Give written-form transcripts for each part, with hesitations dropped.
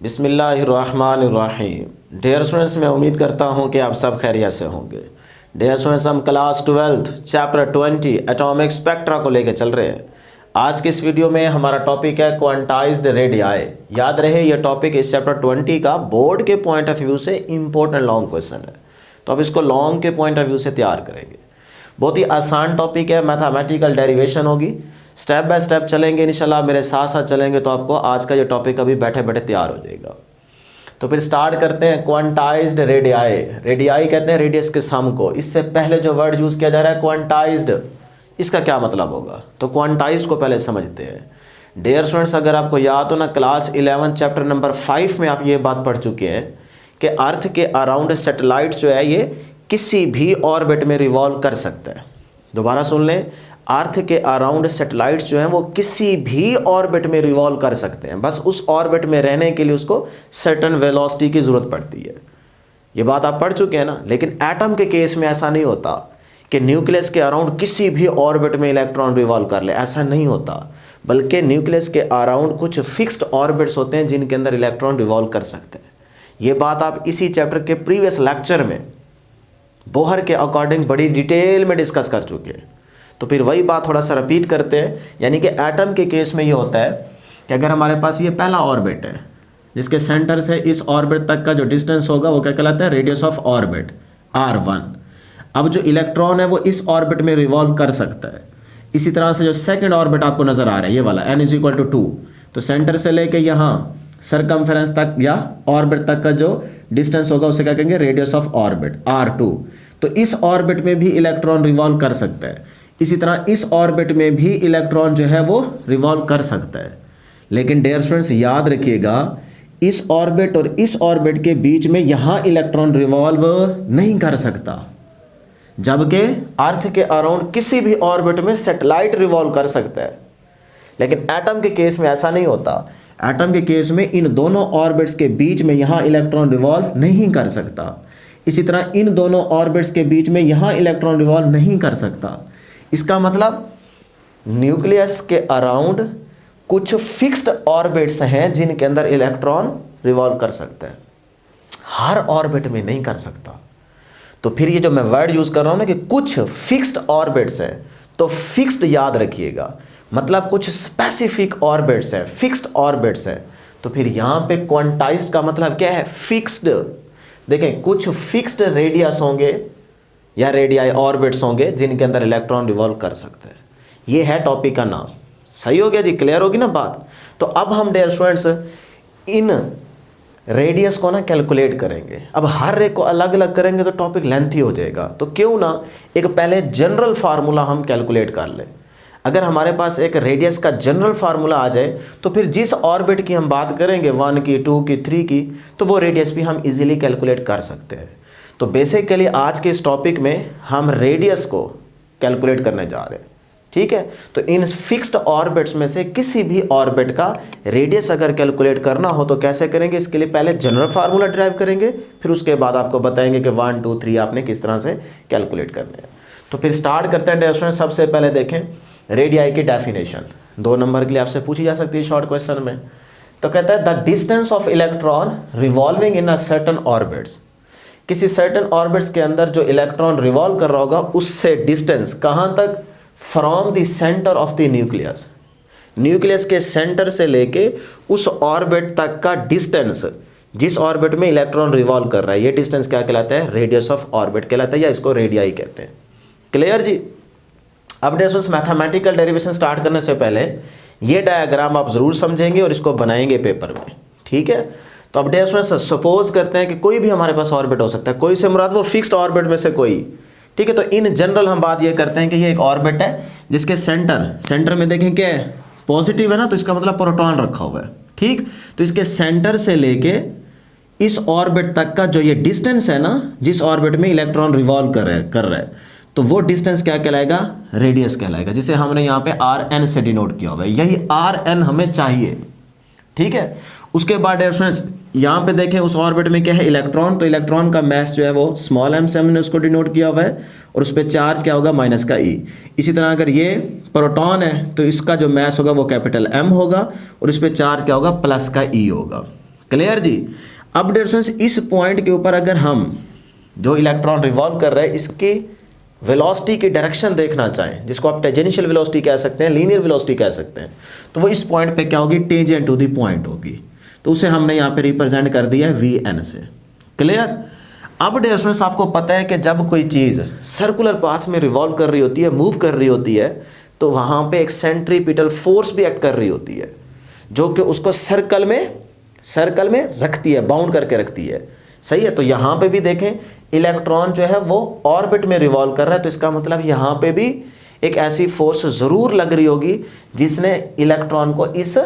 बिस्मिल्लाहिर्रहमानिर्रहीम। Dear students, मैं उम्मीद करता हूं कि आप सब खैरियत से होंगे। डियर स्टूडेंट्स, हम क्लास 12 चैप्टर 20 एटॉमिक स्पेक्ट्रा को लेकर चल रहे हैं। आज की इस वीडियो में हमारा टॉपिक है क्वांटाइज्ड रेडियाई। याद रहे ये टॉपिक इस चैप्टर 20 का बोर्ड के पॉइंट ऑफ व्यू से इंपॉर्टेंट लॉन्ग क्वेश्चन है, तो अब इसको लॉन्ग के पॉइंट ऑफ व्यू से तैयार करेंगे। बहुत ही आसान टॉपिक है, मैथमेटिकल डेरिवेशन होगी, स्टेप बाय स्टेप चलेंगे इंशाल्लाह। मेरे साथ साथ चलेंगे तो आपको आज का ये टॉपिक अभी बैठे बैठे तैयार हो जाएगा। तो फिर स्टार्ट करते हैं। क्वांटाइज्ड रेडियाई, रेडियाई कहते हैं रेडियस के सम को। इससे पहले जो वर्ड यूज़ किया जा रहा है क्वांटाइज्ड, इसका क्या मतलब होगा, तो क्वांटाइज्ड को पहले समझते हैं। डियर स्टूडेंट्स, अगर आपको याद हो ना, क्लास 11 चैप्टर नंबर 5 में आप ये बात पढ़ चुके हैं कि अर्थ के अराउंड सैटेलाइट जो है ये किसी भी ऑर्बिट में रिवॉल्व कर सकता है। दोबारा सुन लें, अर्थ के अराउंड सैटेलाइट्स जो हैं वो किसी भी ऑर्बिट में रिवॉल्व कर सकते हैं, बस उस ऑर्बिट में रहने के लिए उसको सर्टेन वेलोसिटी की ज़रूरत पड़ती है। ये बात आप पढ़ चुके हैं ना। लेकिन एटम के केस में ऐसा नहीं होता कि न्यूक्लियस के अराउंड किसी भी ऑर्बिट में इलेक्ट्रॉन रिवॉल्व कर ले, ऐसा नहीं होता। बल्कि न्यूक्लियस के अराउंड कुछ फिक्स्ड ऑर्बिट्स होते हैं जिनके अंदर इलेक्ट्रॉन रिवॉल्व कर सकते हैं। ये बात आप इसी चैप्टर के प्रीवियस लेक्चर में बोहर के अकॉर्डिंग बड़ी डिटेल में डिस्कस कर चुके हैं। तो फिर वही बात थोड़ा सा रिपीट करते हैं। यानी कि एटम के केस में ये होता है कि अगर हमारे पास ये पहला ऑर्बिट है जिसके सेंटर से इस ऑर्बिट तक का जो डिस्टेंस होगा वो क्या कहलाता है, रेडियस ऑफ ऑर्बिट r1। अब जो इलेक्ट्रॉन है वो इस ऑर्बिट में रिवॉल्व कर सकता है। इसी तरह से जो सेकंड ऑर्बिट आपको नजर आ रहा है ये वाला n = 2, तो सेंटर से लेके यहाँ सरकमफेरेंस तक या ऑर्बिट तक का जो डिस्टेंस होगा उसे क्या कहेंगे, रेडियस ऑफ ऑर्बिट r2। तो इस ऑर्बिट में भी इलेक्ट्रॉन रिवॉल्व कर सकता है। इसी तरह इस ऑर्बिट में भी इलेक्ट्रॉन जो है वो रिवॉल्व कर सकता है। लेकिन डियर स्टूडेंट्स याद रखिएगा, इस ऑर्बिट और इस ऑर्बिट के बीच में यहाँ इलेक्ट्रॉन रिवॉल्व नहीं कर सकता, जबकि अर्थ के अराउंड किसी भी ऑर्बिट में सैटेलाइट रिवॉल्व कर सकता है। लेकिन एटम के केस में ऐसा नहीं होता। एटम के केस में इन दोनों ऑर्बिट्स के बीच में यहाँ इलेक्ट्रॉन रिवॉल्व नहीं कर सकता। इसी तरह इन दोनों ऑर्बिट्स के बीच में यहाँ इलेक्ट्रॉन रिवॉल्व नहीं कर सकता। इसका मतलब न्यूक्लियस के अराउंड कुछ फिक्स्ड ऑर्बिट्स हैं जिनके अंदर इलेक्ट्रॉन रिवॉल्व कर सकता है, हर ऑर्बिट में नहीं कर सकता। तो फिर ये जो मैं वर्ड यूज कर रहा हूं ना कि कुछ फिक्स्ड ऑर्बिट्स हैं, तो फिक्स्ड याद रखिएगा, मतलब कुछ स्पेसिफिक ऑर्बिट्स हैं, फिक्स्ड ऑर्बिट्स हैं। तो फिर यहां पे क्वांटाइज्ड का मतलब क्या है, फिक्स्ड। देखें, कुछ फिक्स्ड रेडियस होंगे या रेडियाई ऑर्बिट्स होंगे जिनके अंदर इलेक्ट्रॉन रिवॉल्व कर सकते हैं। ये है टॉपिक का नाम। सही हो गया जी, क्लियर होगी ना बात। तो अब हम डियर स्टूडेंट्स इन रेडियस को ना कैलकुलेट करेंगे। अब हर एक को अलग अलग करेंगे तो टॉपिक लेंथी हो जाएगा, तो क्यों ना एक पहले जनरल फार्मूला हम कैलकुलेट कर लें। अगर हमारे पास एक रेडियस का जनरल फार्मूला आ जाए तो फिर जिस ऑर्बिट की हम बात करेंगे 1 की, 2 की, 3 की, तो वो रेडियस भी हम इजीली कैलकुलेट कर सकते हैं। तो बेसिकली आज के इस टॉपिक में हम रेडियस को कैलकुलेट करने जा रहे हैं, ठीक है। तो इन फिक्स्ड ऑर्बिट्स में से किसी भी ऑर्बिट का रेडियस अगर कैलकुलेट करना हो तो कैसे करेंगे, इसके लिए पहले जनरल फार्मूला ड्राइव करेंगे, फिर उसके बाद आपको बताएंगे कि 1, 2, 3 आपने किस तरह से कैलकुलेट करने हैं। तो फिर स्टार्ट करते हैं डियर स्टूडेंट्स। सबसे पहले देखें रेडियाई की डेफिनेशन, 2 नंबर के लिए आपसे पूछी जा सकती है शॉर्ट क्वेश्चन में। तो कहता है the distance of electron revolving in a certain orbits. किसी सर्टेन ऑर्बिट्स के अंदर जो इलेक्ट्रॉन रिवॉल्व कर रहा होगा उससे डिस्टेंस कहाँ तक, from the centre of the nucleus. Nucleus के सेंटर से लेके उस ऑर्बिट तक का डिस्टेंस, जिस ऑर्बिट में इलेक्ट्रॉन रिवॉल्व कर रहा है, ये डिस्टेंस क्या कहलाता है, रेडियस ऑफ ऑर्बिट कहलाता है, या इसको रेडियाई कहते हैं। क्लियर जी। अब डियर मैथमेटिकल डेरिवेशन स्टार्ट करने से पहले ये डायग्राम आप जरूर समझेंगे और इसको बनाएंगे पेपर में, ठीक है। तो अब डियर स्टूडेंट्स सपोज करते हैं कि कोई भी हमारे पास ऑर्बिट हो सकता है, कोई से मुराद वो फिक्स्ड ऑर्बिट में से कोई, ठीक है। तो इन जनरल हम बात ये करते हैं कि ये एक ऑर्बिट है जिसके सेंटर में देखें क्या है, पॉजिटिव है ना, तो इसका मतलब प्रोटॉन रखा हुआ है, ठीक। तो इसके सेंटर से लेके इस ऑर्बिट तक का जो ये डिस्टेंस है ना, जिस ऑर्बिट में इलेक्ट्रॉन रिवॉल्व कर रहा है, तो वो डिस्टेंस क्या कहलाएगा, रेडियस कहलाएगा, जिसे हमने यहाँ पे rn से डिनोट किया हुआ है। यही rn हमें चाहिए, ठीक है। उसके बाद डियर स्टूडेंट्स यहाँ पे देखें उस ऑर्बिट में क्या है, इलेक्ट्रॉन। तो इलेक्ट्रॉन का मास जो है वो स्मॉल m से हमने उसको डिनोट किया हुआ है, और उस पर चार्ज क्या होगा, माइनस का e। इसी तरह अगर ये प्रोटॉन है तो इसका जो मास होगा वो कैपिटल M होगा, और इस पर चार्ज क्या होगा, प्लस का e होगा। क्लियर जी। अब डियर स्टूडेंट्स, इस पॉइंट के ऊपर अगर हम जो इलेक्ट्रॉन रिवॉल्व कर रहे हैं इसकी वेलोसिटी की डायरेक्शन देखना चाहें, जिसको आप टेंजेंशियल वेलोसिटी कह सकते हैं, लीनियर वेलोसिटी कह सकते हैं, तो वो इस पॉइंट पे क्या होगी, टेंजेंट टू द पॉइंट होगी। तो उसे हमने यहाँ पे रिप्रेजेंट कर दिया है Vn से। क्लियर। अब डियर स्टूडेंट्स, आपको पता है कि जब कोई चीज़ सर्कुलर पाथ में रिवॉल्व कर रही होती है, मूव कर रही होती है, तो वहाँ पे एक सेंट्रीपिटल फोर्स भी एक्ट कर रही होती है, जो कि उसको सर्कल में रखती है, बाउंड करके रखती है। सही है। तो यहाँ पे भी देखें, इलेक्ट्रॉन जो है वो ऑर्बिट में रिवॉल्व कर रहा है, तो इसका मतलब यहाँ पे भी एक ऐसी फोर्स ज़रूर लग रही होगी जिसने इलेक्ट्रॉन को इस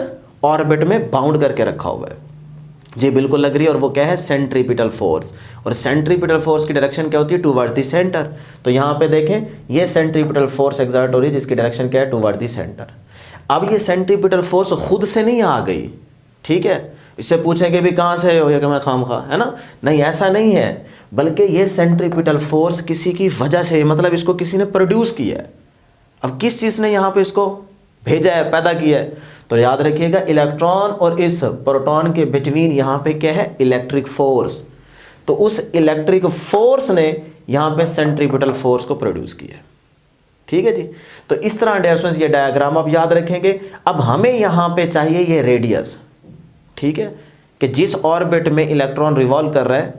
ऑर्बिट में बाउंड करके रखा हुआ है। जी बिल्कुल लग रही है, और वो क्या है, सेंट्रीपिटल फोर्स। और सेंट्रीपिटल फोर्स की डायरेक्शन क्या होती है, टूवर्ड द सेंटर। तो यहाँ पे देखें, ये सेंट्रीपिटल फोर्स एक्सर्ट हो रही है जिसकी डायरेक्शन क्या है, टूवर्ड द सेंटर। अब ये सेंट्रीपिटल फोर्स खुद से नहीं आ गई, ठीक है। इससे पूछेंगे भी कहाँ से हो, या कि मैं खामखा, है ना, नहीं ऐसा नहीं है, बल्कि ये सेंट्रीपिटल फोर्स किसी की वजह से, मतलब इसको किसी ने प्रोड्यूस किया है। अब किस चीज़ ने यहाँ पे इसको भेजा है, पैदा किया है, तो याद रखिएगा इलेक्ट्रॉन और इस प्रोटॉन के बिटवीन यहाँ पे क्या है, इलेक्ट्रिक फोर्स। तो उस इलेक्ट्रिक फोर्स ने यहाँ पे सेंट्रीपिटल फोर्स को प्रोड्यूस किया है। ठीक है जी। तो इस तरह डियर स्टूडेंट्स ये डायग्राम आप याद रखेंगे। अब हमें यहाँ पे चाहिए ये रेडियस, ठीक है, कि जिस ऑर्बिट में इलेक्ट्रॉन रिवॉल्व कर रहा है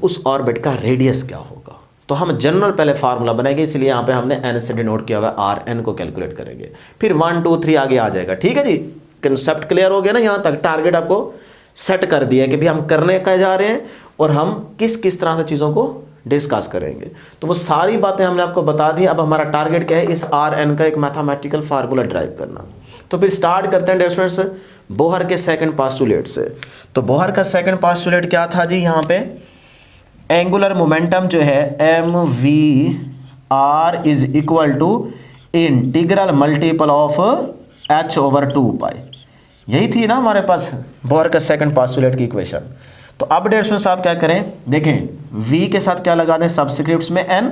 उस ऑर्बिट का रेडियस क्या होगा। तो हम जनरल पहले फार्मूला बनाएंगे, इसलिए यहाँ पे हमने n से डिनोट किया हुआ है, आर एन को कैलकुलेट करेंगे, फिर 1 2 3 आगे आ जाएगा। ठीक है जी। कंसेप्ट क्लियर हो गया ना, यहाँ तक टारगेट आपको सेट कर दिया है कि भी हम करने का जा रहे हैं और हम किस किस तरह से चीज़ों को डिस्कस करेंगे। तो वो सारी बातें हमने आपको बता दी। अब हमारा टारगेट क्या है, इस आर एन का एक मैथमेटिकल फार्मूला ड्राइव करना। तो फिर स्टार्ट करते हैं डियर स्टूडेंट्स बोहर के सेकंड पास्टुलेट से। तो बोहर का सेकंड पास्टुलेट क्या था जी, यहाँ पे एंगुलर मोमेंटम जो है mv/r is equal to integral multiple of h/2π। यही थी ना हमारे पास बोहर का सेकंड पास्टुलेट की इक्वेशन। तो अब डियर स्टूडेंट्स आप क्या करें, देखें v के साथ क्या लगा दें, सब्सक्रिप्ट्स में n,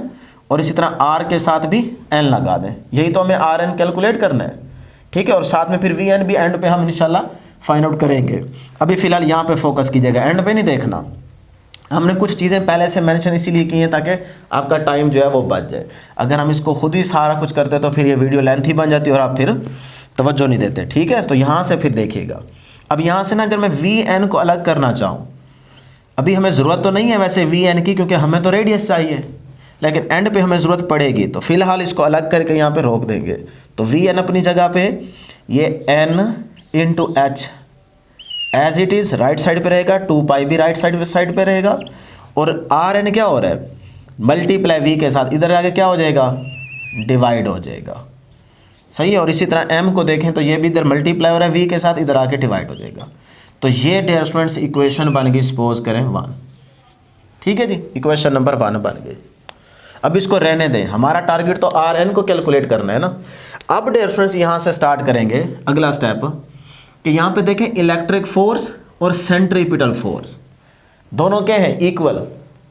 और इसी तरह r के साथ भी n लगा दें। यही तो हमें rn कैलकुलेट करना है, ठीक है। और साथ में फिर vn भी एंड पे हम इंशाल्लाह फाइंड आउट करेंगे। अभी फिलहाल यहाँ पे फोकस कीजिएगा, एंड पे नहीं देखना। हमने कुछ चीज़ें पहले से मेंशन इसीलिए की हैं ताकि आपका टाइम जो है वो बच जाए। अगर हम इसको खुद ही सारा कुछ करते तो फिर ये वीडियो लेंथी बन जाती और आप फिर तवज्जो नहीं देते, ठीक है। तो यहाँ से फिर देखिएगा, अब यहाँ से ना अगर मैं vn को अलग करना चाहूँ, अभी हमें ज़रूरत तो नहीं है वैसे vn की, क्योंकि हमें तो रेडियस चाहिए, लेकिन एंड पे हमें ज़रूरत पड़ेगी। तो फिलहाल इसको अलग करके यहाँ पे रोक देंगे। तो vn अपनी जगह पे, ये n into H as it is right side पे रहेगा, 2π भी राइट साइड पे रहेगा, और rn क्या हो रहा है, मल्टीप्लाई v के साथ, इधर आके क्या हो जाएगा, डिवाइड हो जाएगा। सही है। और इसी तरह m को देखें तो ये भी इधर मल्टीप्लाई हो रहा है v के साथ, इधर आके डिवाइड हो जाएगा। तो ये डियर स्टूडेंट्स इक्वेशन बन गई, सपोज करें 1। ठीक है जी, इक्वेशन नंबर 1 बन गई। अब इसको रहने दें, हमारा टारगेट तो rn को कैलकुलेट करना है ना। अब डियर स्टूडेंट्स यहाँ से स्टार्ट करेंगे अगला स्टेप, कि यहाँ पे देखें इलेक्ट्रिक फोर्स और सेंट्रीपिटल फोर्स दोनों क्या हैं, इक्वल,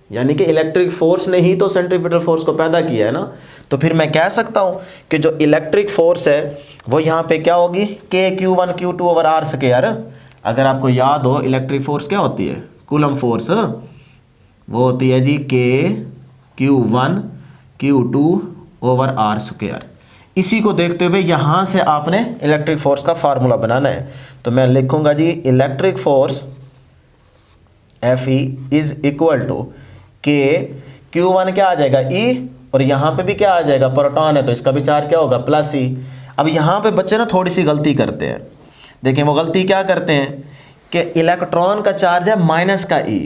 यानी कि इलेक्ट्रिक फोर्स ने ही तो सेंट्रीपिटल फोर्स को पैदा किया है ना। तो फिर मैं कह सकता हूँ कि जो इलेक्ट्रिक फोर्स है वो यहाँ पे क्या होगी, Q1 Q2 over are square. अगर आपको याद हो इलेक्ट्रिक फोर्स क्या होती है, कूलम फोर्स, वो होती है जी Q1 Q2 over are square. इसी को देखते हुए यहाँ से आपने इलेक्ट्रिक फोर्स का फार्मूला बनाना है। तो मैं लिखूंगा जी electric force Fe is equal to Q1 क्या आ जाएगा E, और यहाँ पे भी क्या आ जाएगा, प्रोटॉन है तो इसका भी चार्ज क्या होगा, +E। अब यहाँ पे बच्चे ना थोड़ी सी गलती करते हैं। देखिए वो गलती क्या करते हैं कि इलेक्ट्रॉन का चार्ज है माइनस का E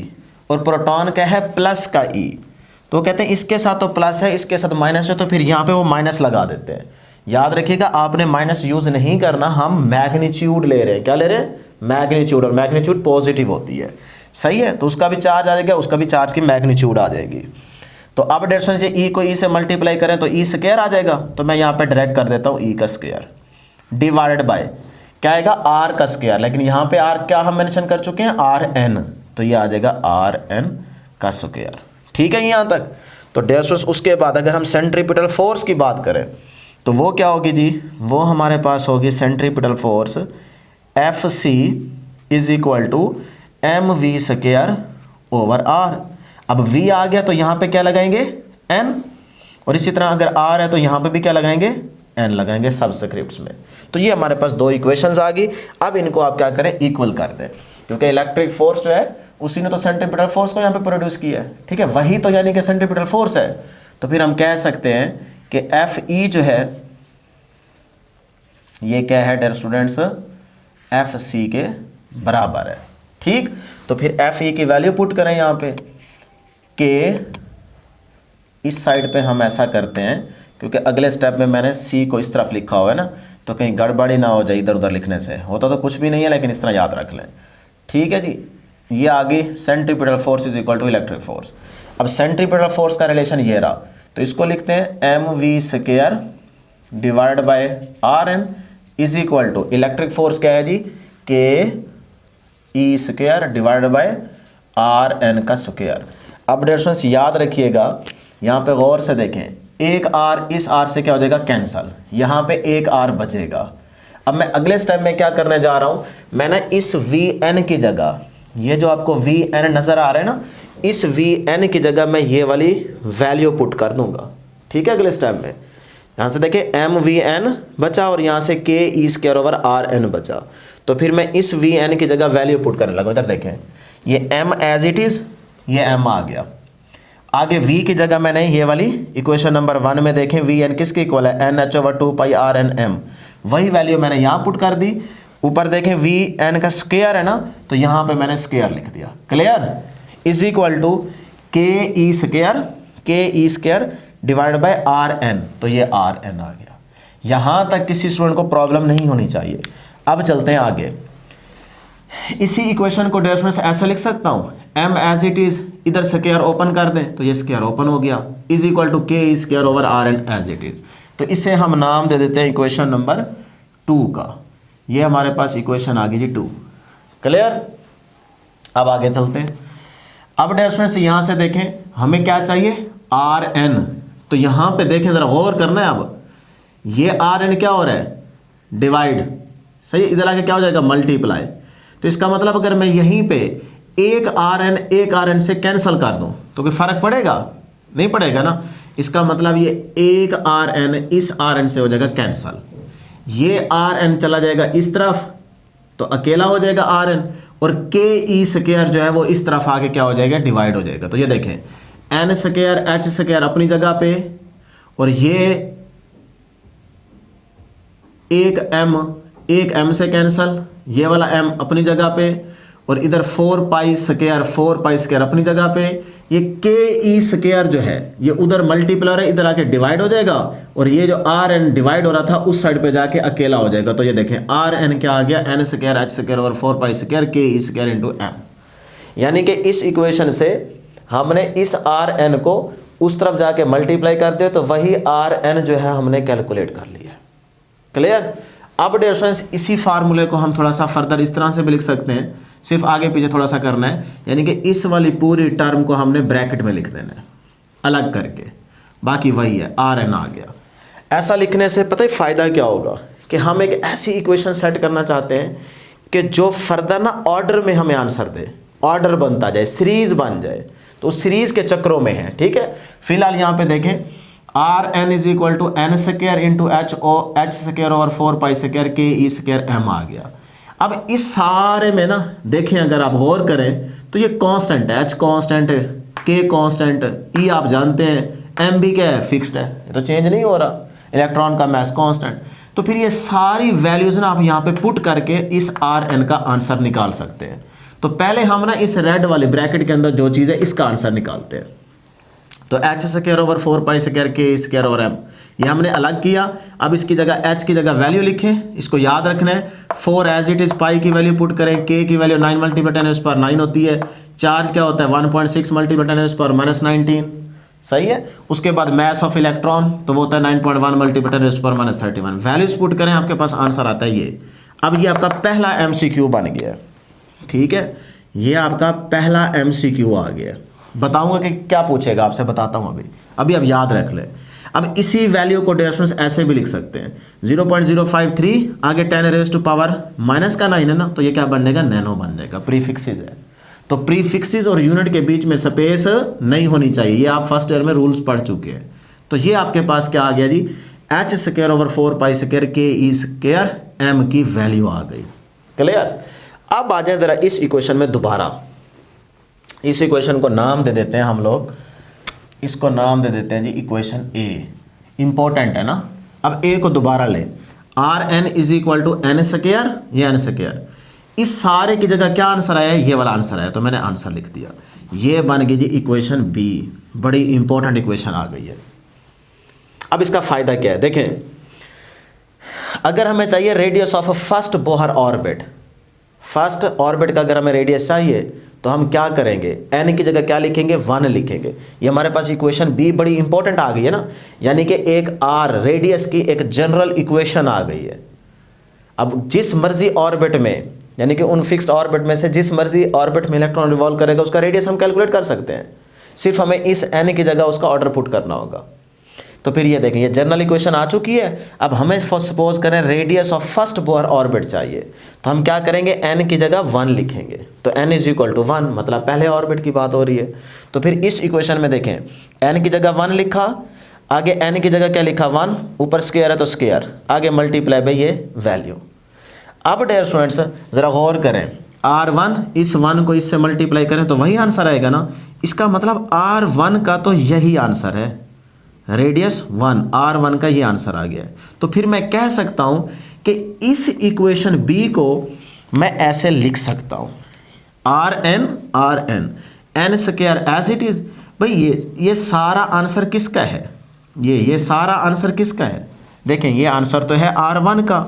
और प्रोटॉन का है प्लस का E। तो कहते हैं इसके साथ तो प्लस है, इसके साथ माइनस है, तो फिर यहाँ पे वो माइनस लगा देते हैं। याद रखिएगा आपने माइनस यूज़ नहीं करना, हम मैग्नीट्यूड ले रहे हैं। क्या ले रहे हैं, मैग्नीट्यूड, और मैग्नीट्यूड पॉजिटिव होती है। सही है। तो उसका भी चार्ज आ जाएगा, उसका भी चार्ज की मैग्नीट्यूड आ जाएगी। तो अब डियर स्टूडेंट्स ई को ई से मल्टीप्लाई करें तो ई स्क्वायर आ जाएगा। तो मैं यहाँ पे डायरेक्ट कर देता हूँ ई का स्क्वायर डिवाइडेड बाय क्या आएगा, आर का स्क्वायर। लेकिन यहाँ पे आर क्या हम मेंशन कर चुके हैं, आर एन, तो ये आ जाएगा आर एन का स्क्वायर। ठीक है यहाँ तक। तो डियर स्टूडेंट्स उसके बाद अगर हम सेंट्रीपिटल फोर्स की बात करें तो वो क्या होगी जी, वो हमारे पास होगी centripetal force F C is equal to M V square over R. अब v आ गया तो यहाँ पे क्या लगाएंगे n, और इसी तरह अगर r है तो यहाँ पे भी क्या लगाएंगे n लगाएंगे सबस्क्रिप्ट्स में। तो ये हमारे पास दो इक्वेशंस आ गई। अब इनको आप क्या करें इक्वल कर दें, क्योंकि इलेक्ट्रिक फोर्स जो है उसी ने तो सेंट्रीपिटल फोर्स को यहाँ पे प्रोड्यूस किया है, ठीक है, वही तो यानी कि सेंट्रीपिटल फोर्स है। तो फिर हम कह सकते हैं कि एफ ई जो है ये क्या है डियर स्टूडेंट्स, एफ सी के बराबर है, ठीक। तो फिर एफ ई की वैल्यू पुट करें यहाँ पे, के इस साइड पे हम ऐसा करते हैं क्योंकि अगले स्टेप में मैंने सी को इस तरफ लिखा हुआ है ना, तो कहीं गड़बड़ी ना हो जाए इधर उधर लिखने से, होता तो कुछ भी नहीं है लेकिन इस तरह याद रख लें, ठीक है जी। ये आ गई centripetal force is equal to electric force. अब सेंट्रीपिटल फोर्स का रिलेशन ये रहा, तो इसको लिखते हैं M V square divide by R N is equal to electric force क्या है जी, K E square divide by R N का स्क्वायर। अब डियर स्टूडेंट्स याद रखिएगा, यहाँ पे गौर से देखें, एक आर इस आर से क्या हो जाएगा कैंसल, यहाँ पे एक आर बचेगा। अब मैं अगले स्टेप में क्या करने जा रहा हूँ, मैं ना इस वी एन की जगह, ये जो आपको वी एन नज़र आ रहा है ना, इस वी एन की जगह मैं ये वाली वैल्यू पुट कर दूंगा, ठीक है। अगले स्टेप में यहाँ से देखें एम वी एन बचा और यहाँ से के E square over R N बचा, तो फिर मैं इस वी एन की जगह वैल्यू पुट करने लगा। इधर देखें ये एम एज इट इज़, ये एम आ गया, आगे v की जगह मैंने ये वाली इक्वेशन नंबर 1 में देखें वी एन किसके इक्वल है, N H over 2 pi R N M, वही वैल्यू मैंने यहाँ पुट कर दी। ऊपर देखें वी एन का स्क्वायर है ना, तो यहाँ पे मैंने स्क्वायर लिख दिया, clear, is equal to K E square divide by R N, तो ये आर एन आ गया। यहाँ तक किसी स्टूडेंट को प्रॉब्लम नहीं होनी चाहिए। अब चलते हैं आगे, इसी इक्वेशन को डियर स्टूडेंट्स ऐसा लिख सकता हूँ, एम एज इट इज, इधर स्क्वायर ओपन कर दें तो ये स्क्वायर ओपन हो गया, is equal to K square over R N as it is. तो इसे हम नाम दे देते हैं इक्वेशन नंबर 2 का। ये हमारे पास इक्वेशन आ गई जी 2, क्लियर। अब आगे चलते हैं। अब डियर स्टूडेंट्स यहाँ से देखें हमें क्या चाहिए, आर एन, तो यहाँ पे देखें जरा गौर करना है। अब ये आर एन क्या हो रहा है, डिवाइड, सही, इधर आके क्या हो जाएगा मल्टीप्लाई। तो इसका मतलब अगर मैं यहीं पे एक आर एन से कैंसिल कर दूं तो कोई फर्क पड़ेगा, नहीं पड़ेगा ना। इसका मतलब ये एक आर एन इस आर एन से हो जाएगा कैंसिल, ये आर एन चला जाएगा इस तरफ तो अकेला हो जाएगा आर एन, और के ई स्क्वायर जो है वो इस तरफ आके क्या हो जाएगा डिवाइड हो जाएगा। तो ये देखें एन स्क्वायर एच स्क्वायर अपनी जगह पे, और ये एक एम से कैंसिल, ये वाला m अपनी जगह पे, और इधर 4 पाई स्क्वायर अपनी जगह पे, ये के ई स्क्वायर जो है ये उधर मल्टीप्लाई है, इधर आके डिवाइड हो जाएगा, और ये जो आर एन डिवाइड हो रहा था उस साइड पे जाके अकेला हो जाएगा। तो ये देखें आर एन क्या आ गया, N square H square over 4 pi square K E square into M. यानी कि इस इक्वेशन से हमने इस आर एन को उस तरफ जाके मल्टीप्लाई कर दिया, तो वही आर एन जो है हमने कैलकुलेट कर लिया, क्लियर। अब डियर स्टूडेंट्स इसी फार्मूले को हम थोड़ा सा फर्दर इस तरह से भी लिख सकते हैं, सिर्फ आगे पीछे थोड़ा सा करना है, यानी कि इस वाली पूरी टर्म को हमने ब्रैकेट में लिख देना है अलग करके, बाकी वही है आर एन आ गया। ऐसा लिखने से पता है फ़ायदा क्या होगा, कि हम एक ऐसी इक्वेशन सेट करना चाहते हैं कि जो फर्दर ना ऑर्डर में हमें आंसर दे, ऑर्डर बनता जाए, सीरीज़ बन जाए, तो उस सीरीज़ के चक्रों में है, ठीक है। फिलहाल यहाँ पे देखें R N is equal to N square into H square over 4 pi square K E square M आ गया। अब इस सारे में ना देखें अगर आप गौर करें तो ये कांस्टेंट है, एच कांस्टेंट है, के कांस्टेंट, ई आप जानते हैं, एम भी क्या है फिक्स्ड है, ये तो चेंज नहीं हो रहा, इलेक्ट्रॉन का मास कांस्टेंट। तो फिर ये सारी वैल्यूज ना आप यहाँ पे पुट करके इस आर एन का आंसर निकाल सकते हैं। तो पहले हम ना इस रेड वाले ब्रैकेट के अंदर जो चीज़ है इसका आंसर निकालते हैं। तो H square over 4 pi square के स्क्वायर ओवर एम, ये हमने अलग किया। अब इसकी जगह एच की जगह वैल्यू लिखें, इसको याद रखना है। 4 एज इट इज, पाई की वैल्यू पुट करें, के की वैल्यू 9 मल्टीप्लाई 10 पर 9 होती है, चार्ज क्या होता है 1.6 मल्टीप्लाई 10 पर -19, सही है। उसके बाद मास ऑफ इलेक्ट्रॉन तो वो होता है 9.1 मल्टीप्लाई 10 पर -31, वैल्यूज पुट करें, आपके पास आंसर आता है ये। अब ये आपका पहला MCQ बन गया, ठीक है, ये आपका पहला MCQ आ गया। बताऊंगा कि क्या पूछेगा आपसे, बताता हूं अभी अब याद रख लें। अब इसी वैल्यू को डियर स्टूडेंट्स ऐसे भी लिख सकते हैं 0.053 आगे 10⁻⁻⁹ का 9 है ना, तो ये क्या बन जाएगा, नैनो बन जाएगा, प्रीफिक्सेस है। तो प्रीफिक्सेस और यूनिट के बीच में स्पेस नहीं होनी चाहिए, ये आप फर्स्ट ईयर में रूल्स पढ़ चुके हैं। तो ये आपके पास क्या आ गया जी, h²/4π² ke² m की वैल्यू आ गई। क्लियर। अब आ जाए जरा इस इक्वेशन में दोबारा, इस इक्वेशन को नाम दे देते हैं हम लोग, इसको नाम दे देते हैं जी इक्वेशन ए, इंपॉर्टेंट है ना। अब ए को दोबारा लें, Rn = n², ये n², इस सारे की जगह क्या आंसर आया है, ये वाला आंसर आया, तो मैंने आंसर लिख दिया। ये बन गई जी इक्वेशन बी, बड़ी इंपॉर्टेंट इक्वेशन आ गई है। अब इसका फायदा क्या है, देखें, अगर हमें चाहिए radius of first Bohr orbit, first orbit का अगर हमें रेडियस चाहिए तो हम क्या करेंगे, n की जगह क्या लिखेंगे, 1 लिखेंगे। ये हमारे पास इक्वेशन बी बड़ी इंपॉर्टेंट आ गई है ना, यानी कि एक r रेडियस की एक जनरल इक्वेशन आ गई है। अब जिस मर्जी ऑर्बिट में, यानी कि उन फिक्स्ड ऑर्बिट में से जिस मर्जी ऑर्बिट में इलेक्ट्रॉन रिवॉल्व करेगा उसका रेडियस हम कैलकुलेट कर सकते हैं, सिर्फ हमें इस n की जगह उसका ऑर्डर पुट करना होगा। तो फिर ये देखें, ये जनरल इक्वेशन आ चुकी है। अब हमें सपोज करें radius of first Bohr orbit चाहिए, तो हम क्या करेंगे, n की जगह 1 लिखेंगे। तो n = 1, मतलब पहले ऑर्बिट की बात हो रही है। तो फिर इस इक्वेशन में देखें, n की जगह 1 लिखा, आगे n की जगह क्या लिखा, 1, ऊपर स्क्वायर है तो स्क्वायर, आगे मल्टीप्लाई बाय ये वैल्यू। अब डियर स्टूडेंट्स ज़रा गौर करें, R1 इस 1 को इससे मल्टीप्लाई करें तो वही आंसर आएगा ना। इसका मतलब R1 का तो यही आंसर है, रेडियस 1, R1 का ये आंसर आ गया है। तो फिर मैं कह सकता हूं कि इस इक्वेशन बी को मैं ऐसे लिख सकता हूं, Rn n² as it is. भाई ये सारा आंसर किसका है, ये सारा आंसर किसका है, देखें ये आंसर तो है R1 का।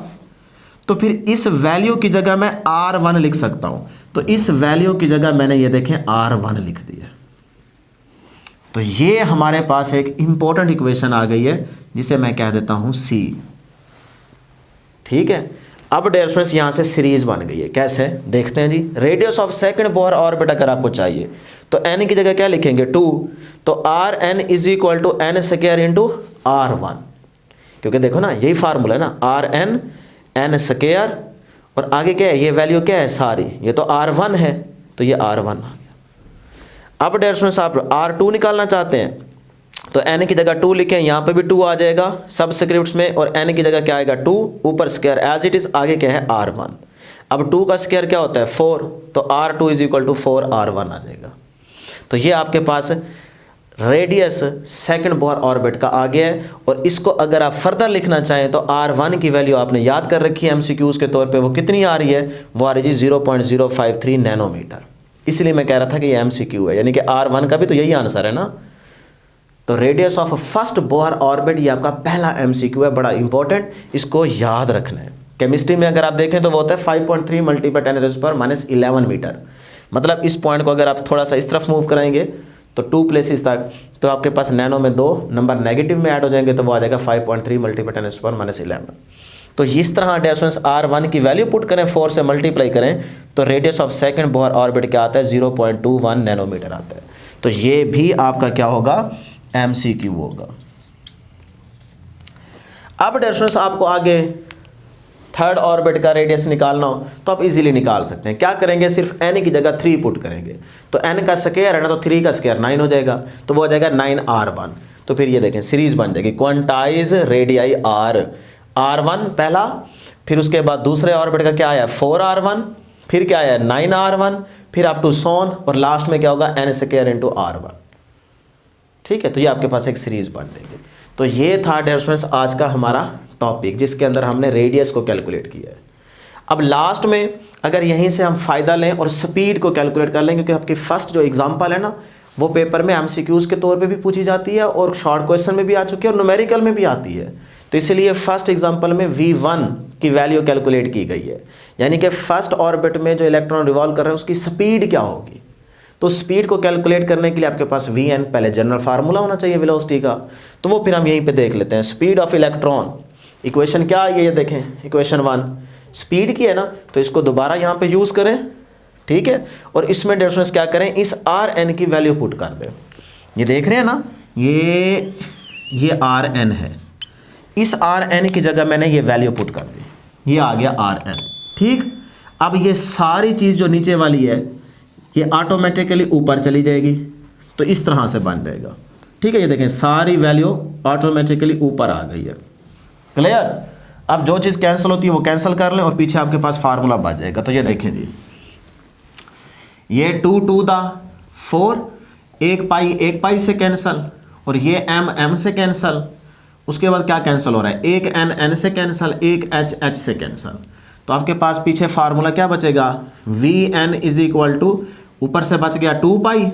तो फिर इस वैल्यू की जगह मैं R1 लिख सकता हूं, तो इस वैल्यू की जगह मैंने ये देखें R1 लिख दिया। तो ये हमारे पास एक इंपॉर्टेंट इक्वेशन आ गई है जिसे मैं कह देता हूं C। ठीक है। अब डियर स्टूडेंट्स यहां से सीरीज बन गई है, कैसे देखते हैं जी। Radius of second Bohr orbit अगर आपको चाहिए तो n की जगह क्या लिखेंगे, 2, तो Rn = n² R1, क्योंकि देखो ना यही फार्मूला है ना, Rn n² और आगे क्या है, ये वैल्यू क्या है सारी, ये तो R1 है, तो ये R1 आ गया। अब डियर स्टूडेंट्स आप R2 निकालना चाहते हैं तो n की जगह 2 लिखें, यहाँ पे भी 2 आ जाएगा सबस्क्रिप्ट्स में, और n की जगह क्या आएगा 2, ऊपर स्क्वायर एज इट इज, आगे क्या है R1। अब 2 का स्क्वायर क्या होता है 4, तो R2 = 4 R1 आ जाएगा। तो ये आपके पास रेडियस सेकंड बोहर ऑर्बिट का आ गया है। और इसको अगर आप फर्दर लिखना चाहें तो R1 की वैल्यू आपने याद कर रखी है MCQs के तौर पे, वो कितनी आ रही है, वो आ रही है 0.053 नैनोमीटर। इसलिए मैं कह रहा था कि ये MCQ है, यानी कि R1 का भी तो यही आंसर है ना। तो radius of first Bohr orbit ये आपका पहला MCQ है, बड़ा इंपॉर्टेंट, इसको याद रखना है। केमिस्ट्री में अगर आप देखें तो वो होता है 5.3 × 10⁻11 मीटर। मतलब इस पॉइंट को अगर आप थोड़ा सा इस तरफ मूव कराएंगे तो 2 प्लेसेस तक, तो आपके पास नैनो में 2 नंबर नेगेटिव में ऐड हो जाएंगे, तो वो आ जाएगा 5.3 × 10⁻11। तो इस तरह डिस्टेंस R1 की वैल्यू पुट करें, 4 से मल्टीप्लाई करें, तो radius of second Bohr orbit क्या आता है 0.21 नैनोमीटर आता है। तो ये भी आपका क्या होगा MCQ होगा। अब डिस्टेंस आपको आगे थर्ड ऑर्बिट का रेडियस निकालना हो तो आप इजीली निकाल सकते हैं। क्या करेंगे, सिर्फ n की जगह 3 पुट करेंगे, तो n का स्क्वायर है ना, तो 3 का स्क्वायर 9 हो जाएगा, तो वो हो जाएगा 9R1। तो फिर ये देखें सीरीज बन जाएगी, क्वांटाइज रेडियाई R1 पहला, फिर उसके बाद दूसरे ऑर्बिट का क्या आया 4R1, फिर क्या आया 9R1, फिर अप टू सोन, और लास्ट में क्या होगा n² × R1। ठीक है, तो ये आपके पास एक सीरीज बन जाएगी। तो ये था डियर स्टूडेंट्स आज का हमारा टॉपिक, जिसके अंदर हमने रेडियस को कैलकुलेट किया है। अब लास्ट में अगर यहीं से हम फ़ायदा लें और स्पीड को कैलकुलेट कर लें, क्योंकि आपकी फर्स्ट जो एग्जांपल है ना, वो पेपर में MCQs के तौर पे भी पूछी जाती है और शॉर्ट क्वेश्चन में भी आ चुकी है और न्यूमेरिकल में भी आती है। तो इसलिए फर्स्ट एग्जांपल में V1 की वैल्यू कैलकुलेट की गई है, यानी कि फर्स्ट ऑर्बिट में जो इलेक्ट्रॉन रिवॉल्व कर रहे हैं उसकी स्पीड क्या होगी। तो स्पीड को कैलकुलेट करने के लिए आपके पास Vn पहले जनरल फार्मूला होना चाहिए वेलोसिटी का, तो वो फिर हम यहीं पे देख लेते हैं। स्पीड ऑफ इलेक्ट्रॉन, इक्वेशन क्या है ये देखें, इक्वेशन 1 स्पीड की है ना, तो इसको दोबारा यहाँ पे यूज़ करें। ठीक है, और इसमें डिस्टेंस क्या करें, इस Rn की वैल्यू पुट कर दें। ये देख रहे हैं ना, ये आर एन है, इस आर एन की जगह मैंने ये वैल्यू पुट कर दी, ये आ गया आर एन। ठीक, अब ये सारी चीज़ जो नीचे वाली है ये ऑटोमेटिकली ऊपर चली जाएगी, तो इस तरह से बन जाएगा। ठीक है, ये देखें सारी वैल्यू ऑटोमेटिकली ऊपर आ गई है। क्लियर? अब जो चीज़ कैंसिल होती है वो कैंसिल कर लें और पीछे आपके पास फार्मूला बच जाएगा। तो ये देखें जी, ये 2 टू द 4, एक पाई से कैंसिल, और ये m से कैंसिल। उसके बाद क्या कैंसिल हो रहा है, एक n से कैंसिल, एक h से कैंसिल। तो आपके पास पीछे फार्मूला क्या बचेगा, Vn इज इक्वल टू, ऊपर से बच गया 2 पाई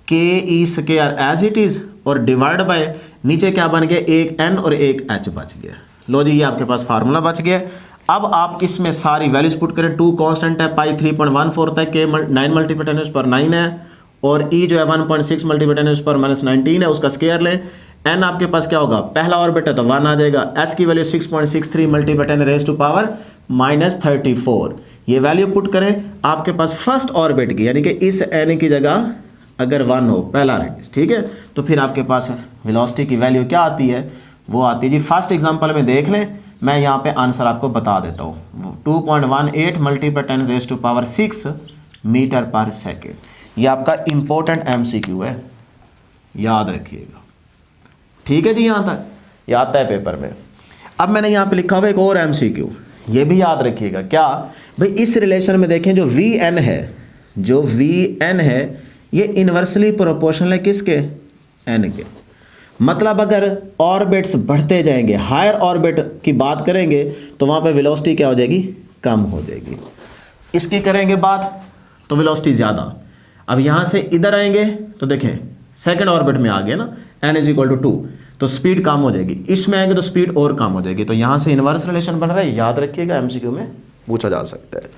के E square as it is, और डिवाइड बाय नीचे क्या बन गया, एक n और एक h बच गया। लो जी, ये आपके पास फार्मूला बच गया। अब आप इसमें सारी वैल्यूज पुट करें। 2 कांस्टेंट है, पाई 3.14 है, के 9 मल्टीप्लाई 10 पर 9 है, और ई जो है 1.6 मल्टीप्लाई 10 पर -19 है, उसका स्क्वायर लें। n आपके पास क्या होगा, पहला ऑर्बिट है तो 1 आ जाएगा, h की value 6.63 multiply 10 raise to power -34। ये वैल्यू पुट करें, आपके पास फर्स्ट ऑर्बिट की यानी कि इस n की जगह अगर 1 हो, पहला रेडियस, ठीक है, तो फिर आपके पास वेलोसिटी की वैल्यू क्या आती है, वो आती है जी, फर्स्ट एग्जांपल में देख लें, मैं यहाँ पे आंसर आपको बता देता हूँ, 2.18 multiply 10 raise to power 6 metre per second. ये आपका इंपॉर्टेंट MCQ है, याद रखिएगा। ठीक है जी, यहाँ तक ये आता है पेपर में। अब मैंने यहाँ पे लिखा हुआ एक और MCQ, ये भी याद रखिएगा। क्या भाई, इस रिलेशन में देखें, जो Vn है, जो Vn है ये इन्वर्सली प्रोपोर्शनल है किसके, n के। मतलब अगर ऑर्बिट्स बढ़ते जाएंगे, हायर ऑर्बिट की बात करेंगे तो वहाँ पे वेलोसिटी क्या हो जाएगी, कम हो जाएगी। इसकी करेंगे बात तो वेलोसिटी ज़्यादा। अब यहाँ से इधर आएंगे तो देखें सेकंड ऑर्बिट में आ गया ना, n इज इक्वल टू 2, तो स्पीड कम हो जाएगी। इसमें आएंगे तो स्पीड और कम हो जाएगी। तो यहाँ से इन्वर्स रिलेशन बन रहा है, याद रखिएगा, MCQ में पूछा जा सकता है।